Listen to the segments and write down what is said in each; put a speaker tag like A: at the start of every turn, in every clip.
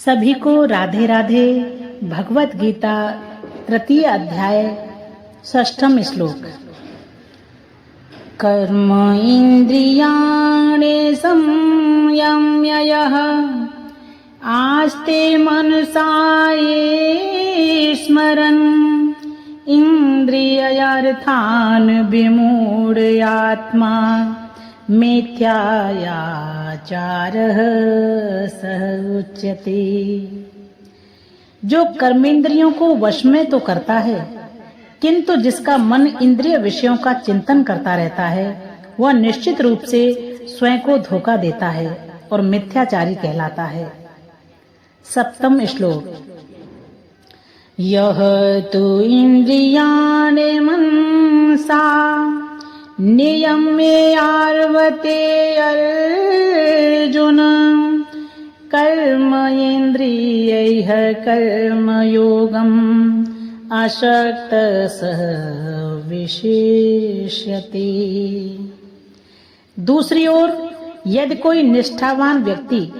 A: सभी को राधे राधे। भगवत गीता तृतीय अध्याय षष्ठम श्लोक। कर्म इंद्रियाणि संयम्य यः आस्ते मनसा ये स्मरन् इंद्रियार्थान् विमूढयात्मा मिथ्याचारः सह उच्यते। जो कर्मेंद्रियों को वश में तो करता है, किंतु जिसका मन इंद्रिय विषयों का चिंतन करता रहता है, वह निश्चित रूप से स्वयं को धोखा देता है और मिथ्याचारी कहलाता है। सप्तम श्लोक। यह तु इंद्रियाणि मनसा नियम्यार्वते अर्जुन कर्म इंद्रियैः कर्मयोगम् आसक्तः विशेष्यते। दूसरी ओर यदि कोई निष्ठावान व्यक्ति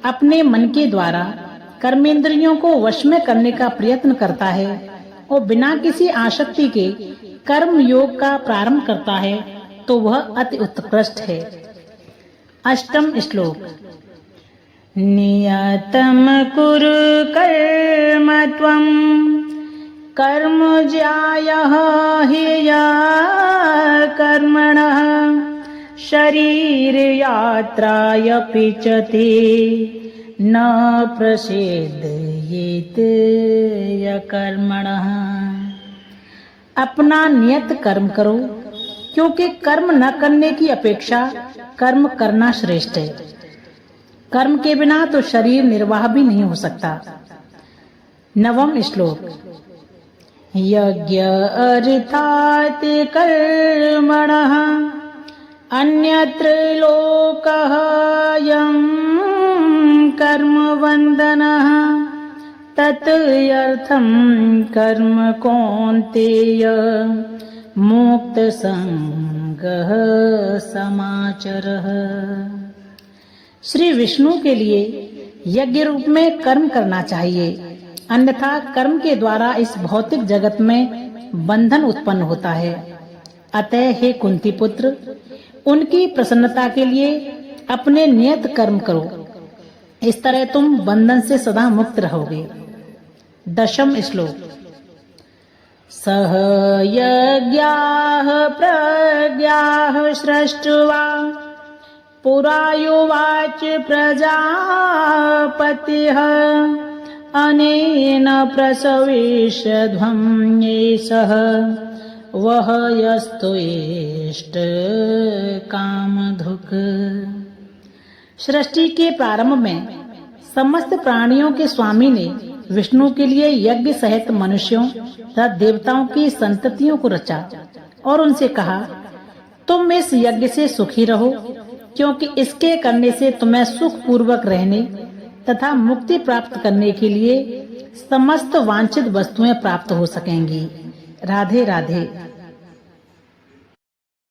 A: अपने मन के द्वारा कर्मेंद्रियों को वश में करने का प्रयत्न करता है और बिना किसी आसक्ति के कर्म योग का प्रारंभ करता है, तो वह अति उत्कृष्ट है। अष्टम श्लोक। नियतं कुरु कर्म त्वं कर्म ज्यायः ह्यया कर्मणः शरीर यात्रायपि च ते न प्रसेदयेत् यकर्मणः। अपना नियत कर्म करो, क्योंकि कर्म न करने की अपेक्षा कर्म करना श्रेष्ठ है। कर्म के बिना तो शरीर निर्वाह भी नहीं हो सकता। नवम श्लोक। यज्ञ अर्थात् कर्मणः अन्यत्र लोकः यं कर्म वन्दनः तत्यर्थं कर्म कौन्तेय मुक्त संगः समाचरः। श्री विष्णु के लिए यज्ञ रूप में कर्म करना चाहिए, अन्यथा कर्म के द्वारा इस भौतिक जगत में बंधन उत्पन्न होता है। अतः हे कुंती पुत्र, उनकी प्रसन्नता के लिए अपने नियत कर्म करो, इस तरह तुम बंधन से सदा मुक्त रहोगे। दशम श्लोक। सह यज्ञाः प्रज्ञाः सृष्ट्वा पुरायुवाच प्रजापतिः अनेन प्रसविष्यध्वं येषः वह यस्तु इष्ट कामधुक्। सृष्टि के प्रारंभ में समस्त प्राणियों के स्वामी ने विष्णु के लिए यज्ञ सहित मनुष्यों तथा देवताओं की संततियों को रचा और उनसे कहा, तुम इस यज्ञ से सुखी रहो, क्योंकि इसके करने से तुम्हें सुख पूर्वक रहने तथा मुक्ति प्राप्त करने के लिए समस्त वांछित वस्तुएं प्राप्त हो सकेंगी। राधे राधे।